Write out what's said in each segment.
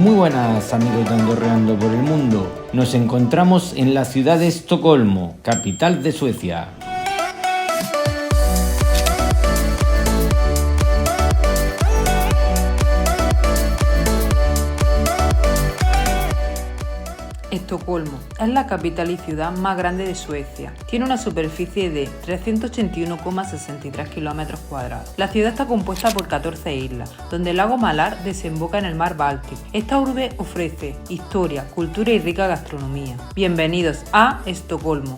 Muy buenas amigos de Andorreando por el Mundo. Nos encontramos en la ciudad de Estocolmo, capital de Suecia. Estocolmo es la capital y ciudad más grande de Suecia. Tiene una superficie de 381,63 km². La ciudad está compuesta por 14 islas, donde el lago Mälar desemboca en el mar Báltico. Esta urbe ofrece historia, cultura y rica gastronomía. Bienvenidos a Estocolmo.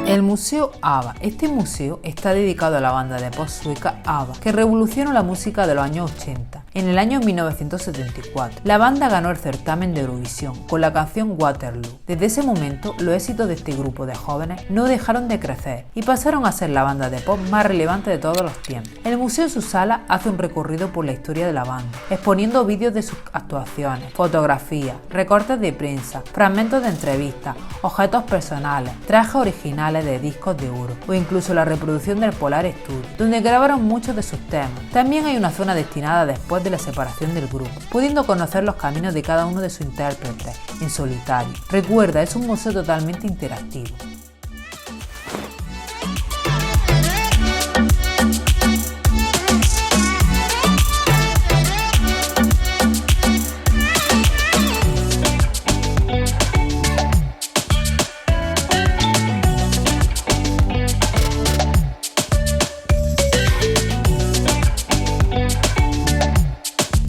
El Museo ABBA. Este museo está dedicado a la banda de pop sueca ABBA, que revolucionó la música de los años 80. En el año 1974, la banda ganó el certamen de Eurovisión con la canción Waterloo. Desde ese momento, los éxitos de este grupo de jóvenes no dejaron de crecer y pasaron a ser la banda de pop más relevante de todos los tiempos. El museo en su sala hace un recorrido por la historia de la banda, exponiendo vídeos de sus actuaciones, fotografías, recortes de prensa, fragmentos de entrevistas, objetos personales, trajes originales de discos de oro o incluso la reproducción del Polar Studio, donde grabaron muchos de sus temas. También hay una zona destinada después de la separación del grupo, pudiendo conocer los caminos de cada uno de sus intérpretes en solitario. Recuerda, es un museo totalmente interactivo.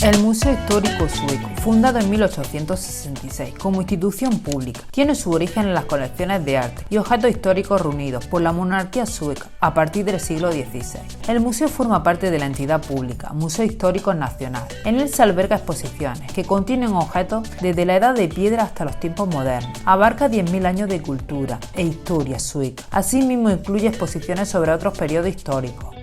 El Museo Histórico Sueco, fundado en 1866 como institución pública, tiene su origen en las colecciones de arte y objetos históricos reunidos por la monarquía sueca a partir del siglo XVI. El museo forma parte de la entidad pública Museo Histórico Nacional. En él se alberga exposiciones que contienen objetos desde la Edad de Piedra hasta los tiempos modernos. Abarca 10.000 años de cultura e historia sueca. Asimismo incluye exposiciones sobre otros periodos históricos.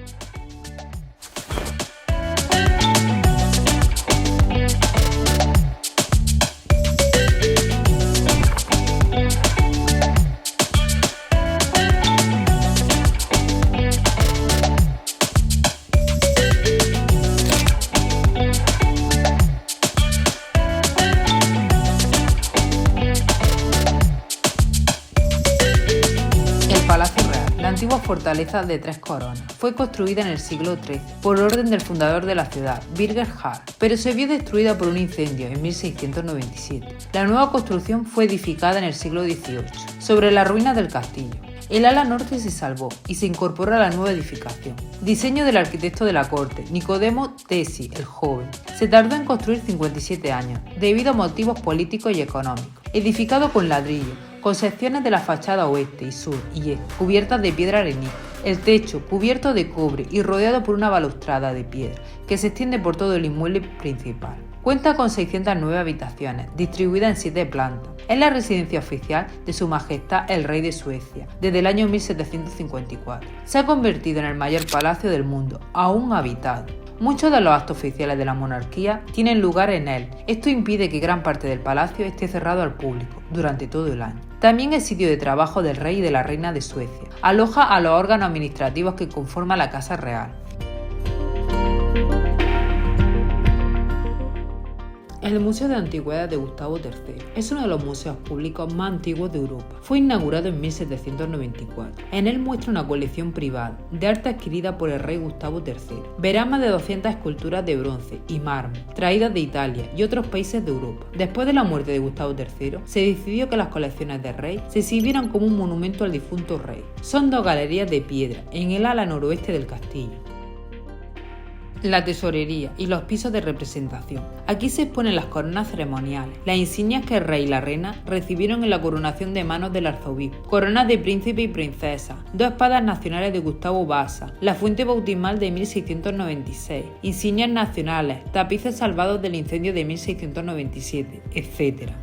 La antigua fortaleza de Tres Coronas fue construida en el siglo XIII por orden del fundador de la ciudad, Birger Jarl, pero se vio destruida por un incendio en 1697. La nueva construcción fue edificada en el siglo XVIII, sobre las ruinas del castillo. El ala norte se salvó y se incorporó a la nueva edificación. Diseño del arquitecto de la corte, Nicodemo Tessin el Joven. Se tardó en construir 57 años, debido a motivos políticos y económicos. Edificado con ladrillo, con secciones de la fachada oeste y sur y este, cubiertas de piedra arenisca. El techo, cubierto de cobre y rodeado por una balaustrada de piedra, que se extiende por todo el inmueble principal. Cuenta con 609 habitaciones, distribuidas en 7 plantas. Es la residencia oficial de Su Majestad el Rey de Suecia, desde el año 1754. Se ha convertido en el mayor palacio del mundo, aún habitado. Muchos de los actos oficiales de la monarquía tienen lugar en él. Esto impide que gran parte del palacio esté cerrado al público durante todo el año. También es sitio de trabajo del rey y de la reina de Suecia. Aloja a los órganos administrativos que conforman la Casa Real. El Museo de Antigüedades de Gustavo III es uno de los museos públicos más antiguos de Europa. Fue inaugurado en 1794. En él muestra una colección privada de arte adquirida por el rey Gustavo III. Verá más de 200 esculturas de bronce y mármol, traídas de Italia y otros países de Europa. Después de la muerte de Gustavo III, se decidió que las colecciones del rey se exhibieran como un monumento al difunto rey. Son 2 galerías de piedra en el ala noroeste del castillo. La tesorería y los pisos de representación. Aquí se exponen las coronas ceremoniales, las insignias que el rey y la reina recibieron en la coronación de manos del arzobispo, coronas de príncipe y princesa, 2 espadas nacionales de Gustavo Vasa, la fuente bautismal de 1696, insignias nacionales, tapices salvados del incendio de 1697, etc.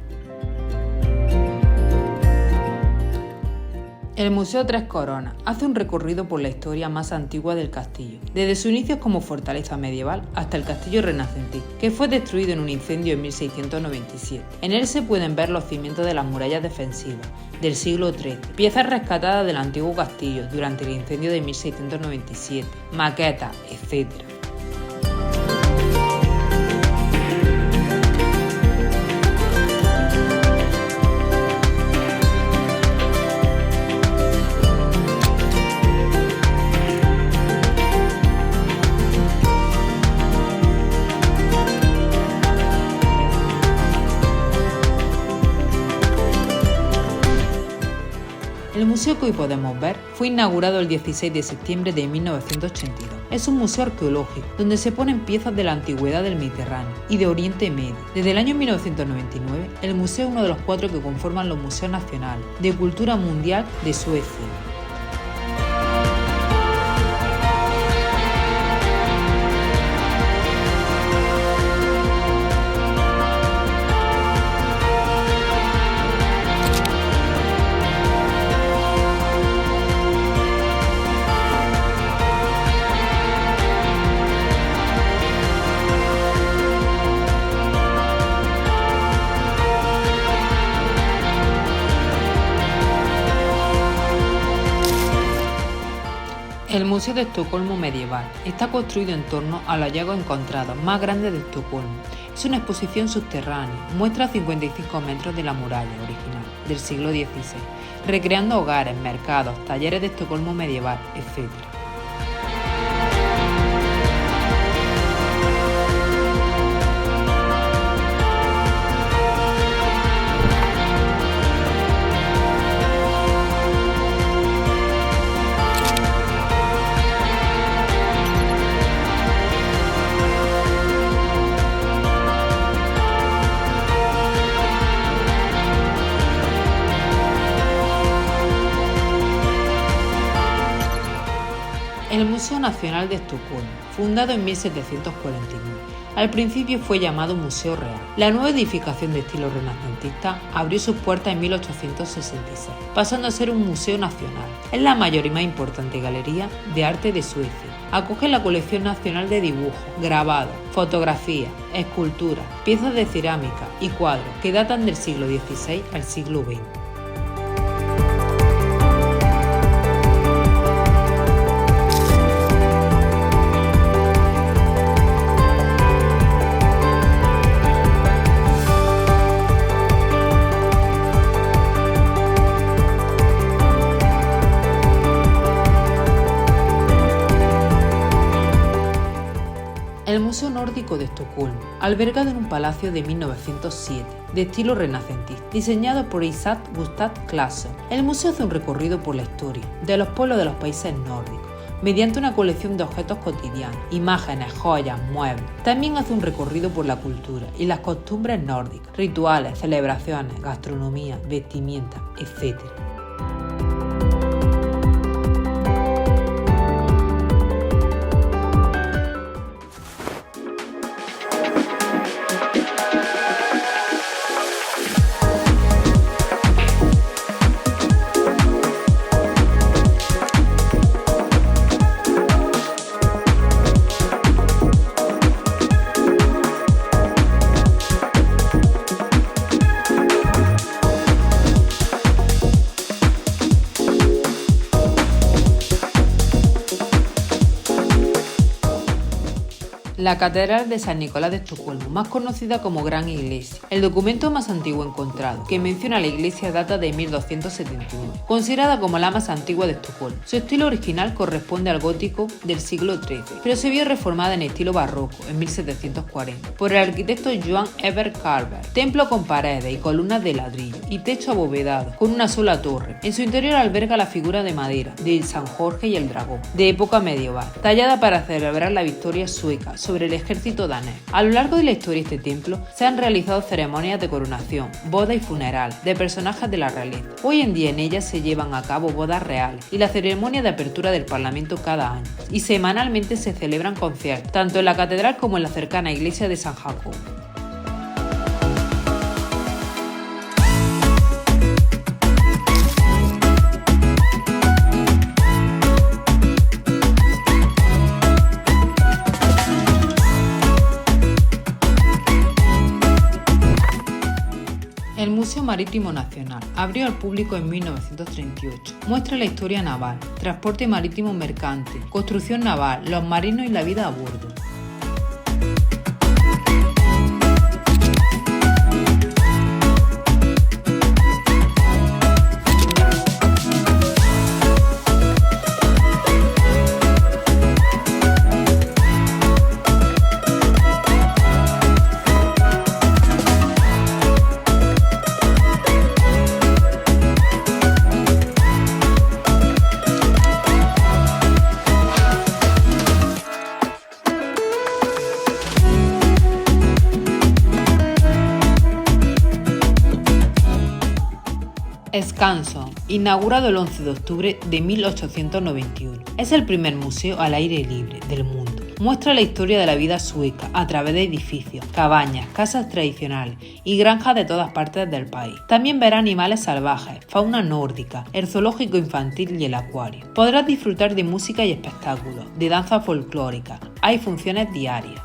El Museo Tres Coronas hace un recorrido por la historia más antigua del castillo, desde sus inicios como fortaleza medieval hasta el castillo renacentista, que fue destruido en un incendio en 1697. En él se pueden ver los cimientos de las murallas defensivas del siglo XIII, piezas rescatadas del antiguo castillo durante el incendio de 1697, maquetas, etc. El museo que hoy podemos ver fue inaugurado el 16 de septiembre de 1982. Es un museo arqueológico donde se ponen piezas de la antigüedad del Mediterráneo y de Oriente Medio. Desde el año 1999, el museo es uno de los 4 que conforman los Museos Nacionales de Cultura Mundial de Suecia. El Museo de Estocolmo Medieval está construido en torno a los hallazgos encontrados más grandes de Estocolmo. Es una exposición subterránea, muestra 55 metros de la muralla original del siglo XVI, recreando hogares, mercados, talleres de Estocolmo medieval, etc. El Museo Nacional de Estocolmo, fundado en 1749, al principio fue llamado Museo Real. La nueva edificación de estilo renacentista abrió sus puertas en 1866, pasando a ser un museo nacional. Es la mayor y más importante galería de arte de Suecia. Acoge la colección nacional de dibujos, grabados, fotografías, esculturas, piezas de cerámica y cuadros que datan del siglo XVI al siglo XX. El Museo Nórdico de Estocolmo, albergado en un palacio de 1907, de estilo renacentista, diseñado por Isaac Gustav Claesson. El museo hace un recorrido por la historia de los pueblos de los países nórdicos, mediante una colección de objetos cotidianos, imágenes, joyas, muebles. También hace un recorrido por la cultura y las costumbres nórdicas, rituales, celebraciones, gastronomía, vestimenta, etc. La Catedral de San Nicolás de Estocolmo, más conocida como Gran Iglesia. El documento más antiguo encontrado, que menciona la iglesia, data de 1271, considerada como la más antigua de Estocolmo. Su estilo original corresponde al gótico del siglo XIII, pero se vio reformada en estilo barroco en 1740 por el arquitecto Johan Eber Carver. Templo con paredes y columnas de ladrillo y techo abovedado con una sola torre. En su interior alberga la figura de madera de San Jorge y el dragón, de época medieval, tallada para celebrar la victoria sueca sobre el ejército danés. A lo largo de la historia de este templo se han realizado ceremonias de coronación, boda y funeral de personajes de la realeza. Hoy en día en ellas se llevan a cabo bodas reales y la ceremonia de apertura del Parlamento cada año, y semanalmente se celebran conciertos, tanto en la catedral como en la cercana iglesia de San Jacobo. El Museo Marítimo Nacional abrió al público en 1938. Muestra la historia naval, transporte marítimo mercante, construcción naval, los marinos y la vida a bordo. Skansen, inaugurado el 11 de octubre de 1891. Es el primer museo al aire libre del mundo. Muestra la historia de la vida sueca a través de edificios, cabañas, casas tradicionales y granjas de todas partes del país. También verá animales salvajes, fauna nórdica, el zoológico infantil y el acuario. Podrás disfrutar de música y espectáculos, de danza folclórica. Hay funciones diarias.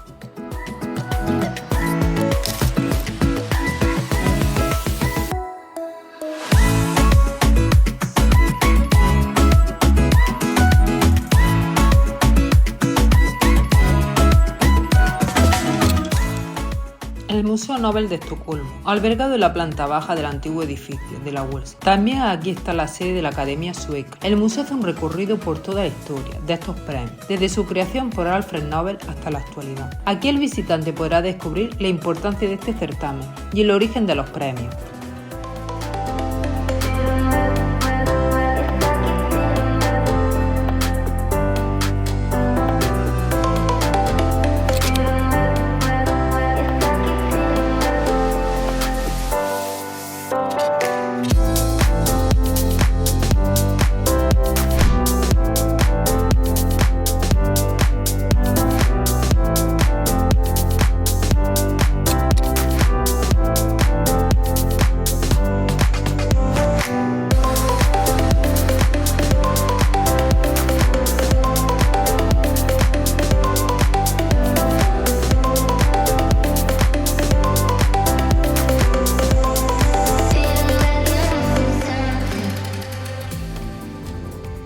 El Museo Nobel de Estocolmo, albergado en la planta baja del antiguo edificio de la ULSS. También aquí está la sede de la Academia Sueca. El museo hace un recorrido por toda la historia de estos premios, desde su creación por Alfred Nobel hasta la actualidad. Aquí el visitante podrá descubrir la importancia de este certamen y el origen de los premios.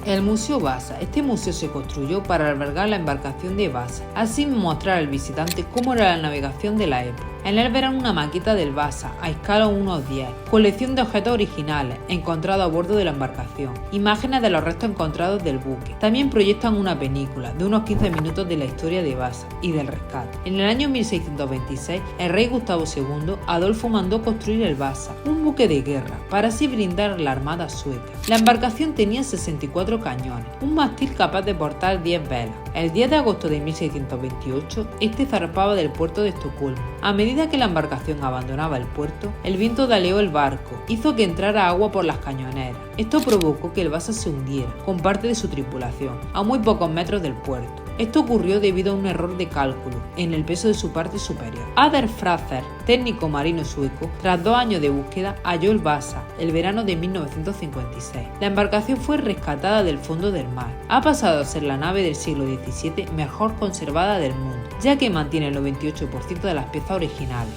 El Museo Vasa. Este museo se construyó para albergar la embarcación de Vasa, así mostrar al visitante cómo era la navegación de la época. En él verán una maqueta del Vasa a escala 1:10, colección de objetos originales encontrados a bordo de la embarcación, imágenes de los restos encontrados del buque. También proyectan una película de unos 15 minutos de la historia de Vasa y del rescate. En el año 1626, el rey Gustavo II Adolfo mandó construir el Vasa, un buque de guerra, para así brindar a la armada sueca. La embarcación tenía 64 cañones, un mástil capaz de portar 10 velas. El 10 de agosto de 1628, este zarpaba del puerto de Estocolmo. A medida que la embarcación abandonaba el puerto, el viento daleó el barco, hizo que entrara agua por las cañoneras. Esto provocó que el Vasa se hundiera, con parte de su tripulación, a muy pocos metros del puerto. Esto ocurrió debido a un error de cálculo en el peso de su parte superior. Anders Fraser, técnico marino sueco, tras 2 años de búsqueda, halló el Vasa el verano de 1956. La embarcación fue rescatada del fondo del mar. Ha pasado a ser la nave del siglo XVII mejor conservada del mundo, ya que mantiene el 98% de las piezas originales.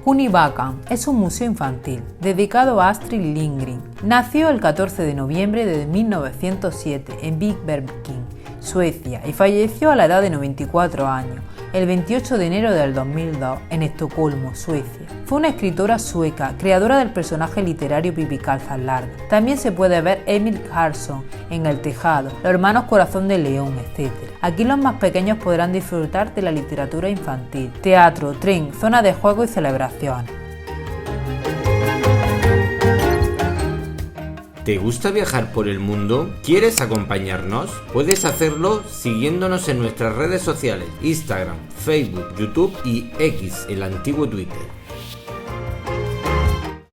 Kunibakan es un museo infantil dedicado a Astrid Lindgren. Nació el 14 de noviembre de 1907 en Viking, Suecia, y falleció a la edad de 94 años, el 28 de enero del 2002, en Estocolmo, Suecia. Fue una escritora sueca, creadora del personaje literario Pippi Calzas Largas. También se puede ver Emil Karlsson en El Tejado, Los Hermanos Corazón de León, etc. Aquí los más pequeños podrán disfrutar de la literatura infantil, teatro, tren, zona de juego y celebraciones. ¿Te gusta viajar por el mundo? ¿Quieres acompañarnos? Puedes hacerlo siguiéndonos en nuestras redes sociales, Instagram, Facebook, YouTube y X, el antiguo Twitter.